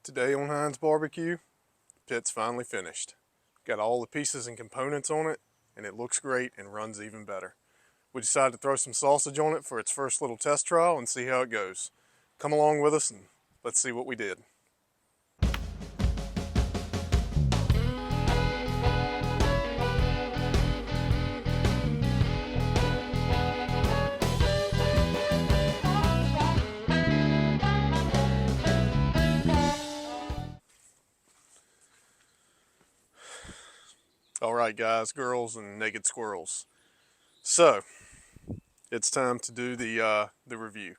Today on Heinz Barbecue, pit's finally finished. Got all the pieces and components on it, and it looks great and runs even better. We decided to throw some sausage on it for its first little test trial and see how it goes. Come along with us and let's see what we did. Alright guys, girls, and naked squirrels. So, it's time to do the review.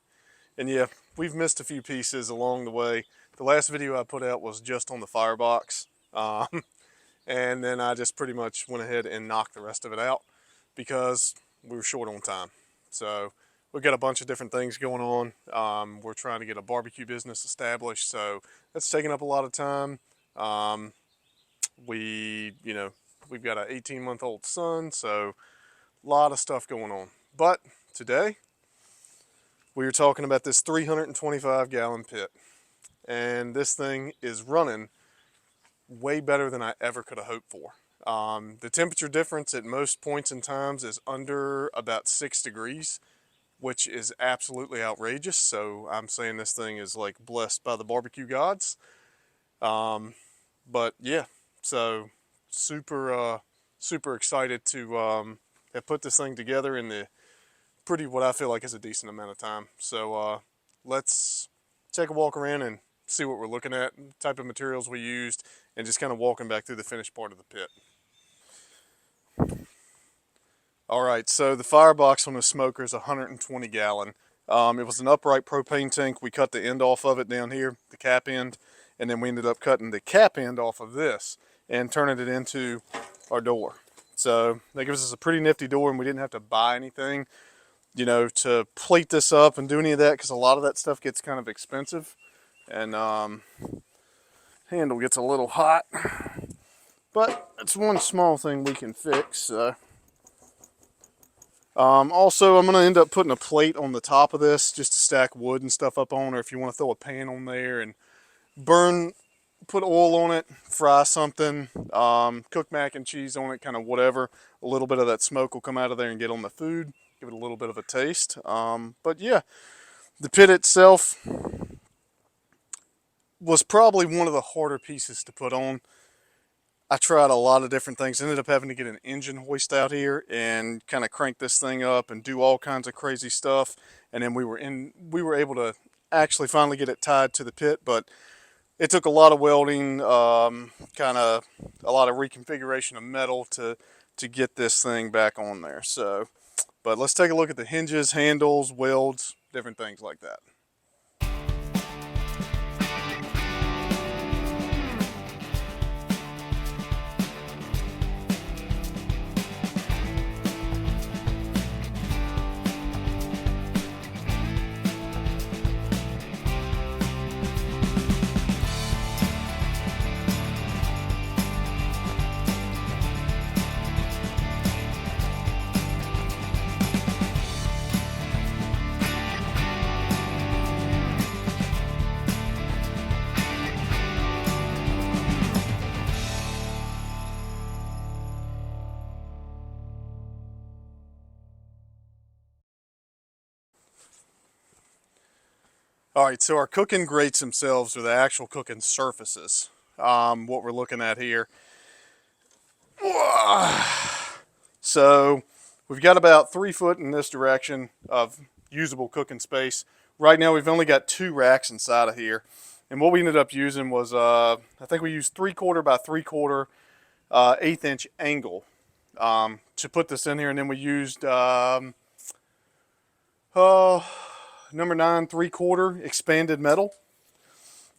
And yeah, we've missed a few pieces along the way. The last video I put out was just on the Firebox. And then I just pretty much went ahead and knocked the rest of it out because we were short on time. So, we've got a bunch of different things going on. We're trying to get a barbecue business established, so that's taking up a lot of time. We've got an 18-month-old son, so a lot of stuff going on. But today, we were talking about this 325-gallon pit. And this thing is running way better than I ever could have hoped for. The temperature difference at most points and times is under about 6 degrees, which is absolutely outrageous. So I'm saying this thing is like blessed by the barbecue gods. But yeah, so super excited to have put this thing together in the what I feel like is a decent amount of time. So let's take a walk around and see what we're looking at, the type of materials we used, and just kind of walking back through the finished part of the pit. Alright, so the Firebox on the smoker is 120 gallon. It was an upright propane tank. We cut the end off of it down here, the cap end, and then we ended up cutting the cap end off of this and turning it into our door. So that gives us a pretty nifty door, and we didn't have to buy anything, you know, to plate this up and do any of that, because a lot of that stuff gets kind of expensive, and handle gets a little hot. But it's one small thing we can fix. Also, I'm going to end up putting a plate on the top of this just to stack wood and stuff up on, or if you want to throw a pan on there and put oil on it, fry something, cook mac and cheese on it, kind of whatever. A little bit of that smoke will come out of there and get on the food, give it a little bit of a taste. But yeah, the pit itself was probably one of the harder pieces to put on. I tried a lot of different things. Ended up having to get an engine hoist out here and kind of crank this thing up and do all kinds of crazy stuff. And then we were able to actually finally get it tied to the pit, but it took a lot of welding, kind of a lot of reconfiguration of metal to get this thing back on there. So, but let's take a look at the hinges, handles, welds, different things like that. Alright, so our cooking grates themselves are the actual cooking surfaces. What we're looking at here. So we've got about 3 foot in this direction of usable cooking space. Right now we've only got 2 racks inside of here. And what we ended up using was, I think we used 3/4 by 3/4 1/8 inch angle to put this in here. And then we used number 9 3/4 expanded metal,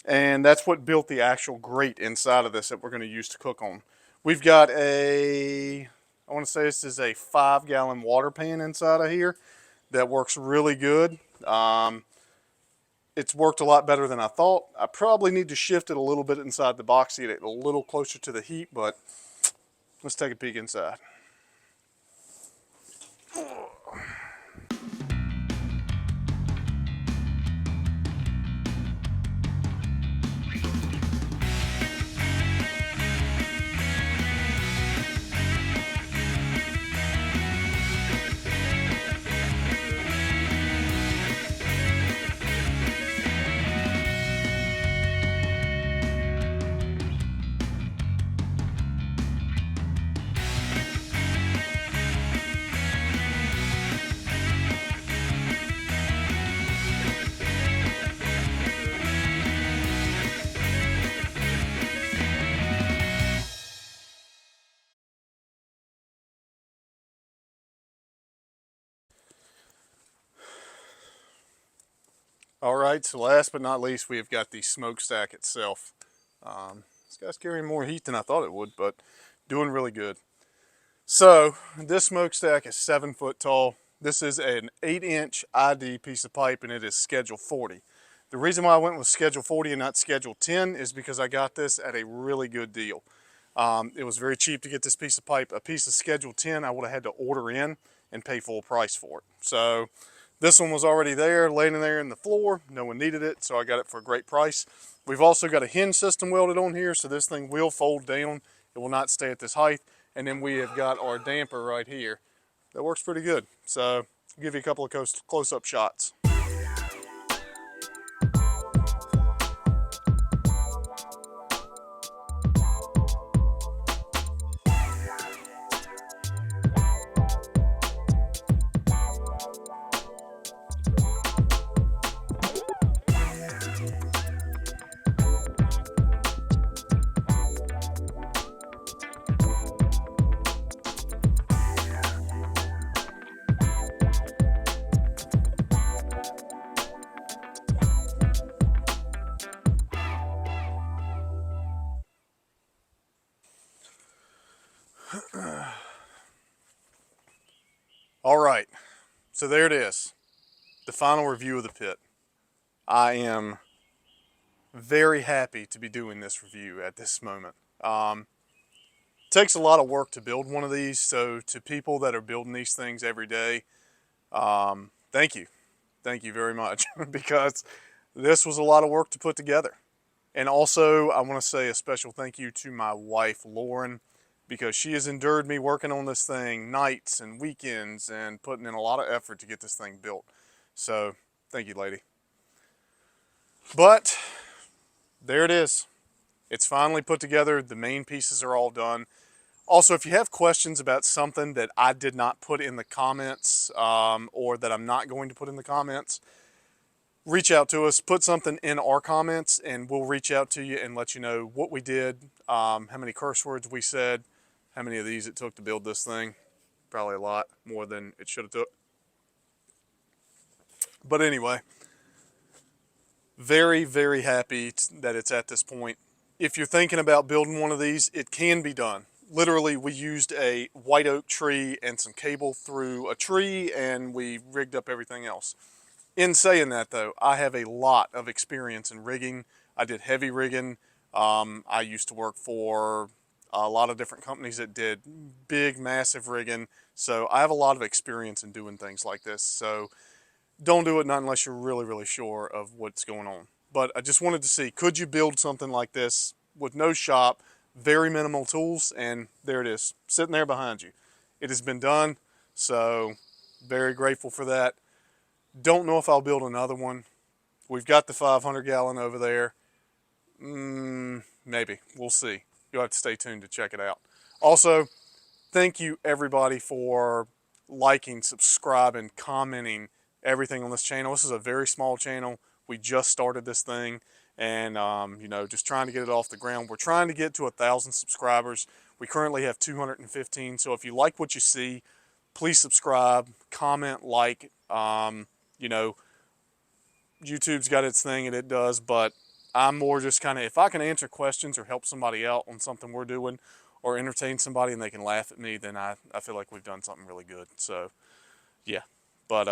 and that's what built the actual grate inside of this that we're going to use to cook on. We've got I want to say this is a 5-gallon water pan inside of here that works really good. It's worked a lot better than I thought. I probably need to shift it a little bit inside the box to get it a little closer to the heat, but let's take a peek inside. All right, so last but not least, we have got the smokestack itself. This guy's carrying more heat than I thought it would, but doing really good. So this smokestack is 7 foot tall. This is an 8-inch ID piece of pipe, and it is schedule 40. The reason why I went with schedule 40 and not schedule 10 is because I got this at a really good deal. It was very cheap to get this piece of pipe. A piece of schedule 10 I would have had to order in and pay full price for it. So this one was already there, laying there in the floor. No one needed it, so I got it for a great price. We've also got a hinge system welded on here, so this thing will fold down. It will not stay at this height. And then we have got our damper right here. That works pretty good. So I'll give you a couple of close-up shots. All right, so there it is, the final review of the pit. I am very happy to be doing this review at this moment. It takes a lot of work to build one of these, so to people that are building these things every day, thank you. Thank you very much, because this was a lot of work to put together. And also, I want to say a special thank you to my wife, Lauren, because she has endured me working on this thing nights and weekends and putting in a lot of effort to get this thing built. So, thank you, lady. But, there it is. It's finally put together. The main pieces are all done. Also, if you have questions about something that I did not put in the comments, or that I'm not going to put in the comments, reach out to us, put something in our comments, and we'll reach out to you and let you know what we did, how many curse words we said, how many of these it took to build this thing. Probably a lot more than it should have took. But anyway, very, very happy that it's at this point. If you're thinking about building one of these, it can be done. Literally, we used a white oak tree and some cable through a tree, and we rigged up everything else. In saying that, though, I have a lot of experience in rigging. I did heavy rigging. I used to work for a lot of different companies that did big, massive rigging. So I have a lot of experience in doing things like this. So don't do it not unless you're really, really sure of what's going on. But I just wanted to see, could you build something like this with no shop, very minimal tools, and there it is, sitting there behind you. It has been done, so very grateful for that. Don't know if I'll build another one. We've got the 500 gallon over there. Maybe, we'll see. You'll have to stay tuned to check it out. Also, thank you everybody for liking, subscribing, commenting, everything on this channel. This is a very small channel. We just started this thing, and you know, just trying to get it off the ground. We're trying to get to 1,000 subscribers. We currently have 215. So if you like what you see, please subscribe, comment, like. You know, YouTube's got its thing and it does, but I'm more just kind of, if I can answer questions or help somebody out on something we're doing, or entertain somebody and they can laugh at me, then I feel like we've done something really good. So, yeah. But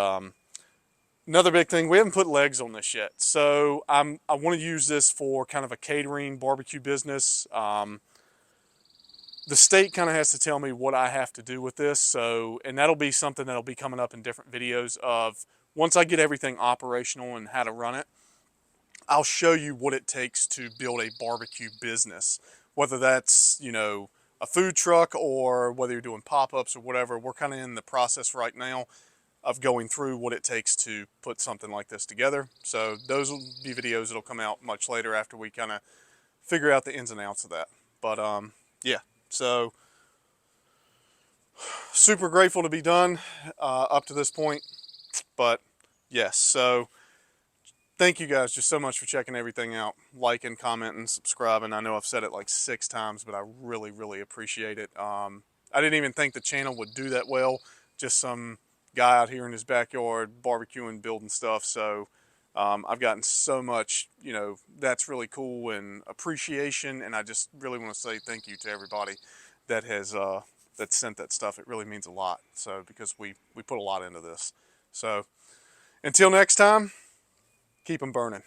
another big thing, we haven't put legs on this yet. So I want to use this for kind of a catering barbecue business. The state kind of has to tell me what I have to do with this. So, and that'll be something that'll be coming up in different videos of, once I get everything operational and how to run it, I'll show you what it takes to build a barbecue business. Whether that's, you know, a food truck, or whether you're doing pop-ups or whatever. We're kind of in the process right now of going through what it takes to put something like this together. So those will be videos that'll come out much later after we kind of figure out the ins and outs of that. But yeah, so super grateful to be done up to this point. But yes, so thank you guys just so much for checking everything out, liking, commenting, subscribing. I know I've said it like 6 times, but I really, really appreciate it. I didn't even think the channel would do that well. Just some guy out here in his backyard barbecuing, building stuff. So I've gotten so much, you know, that's really cool and appreciation, and I just really want to say thank you to everybody that has that sent that stuff. It really means a lot. So because we put a lot into this. So until next time, keep them burning.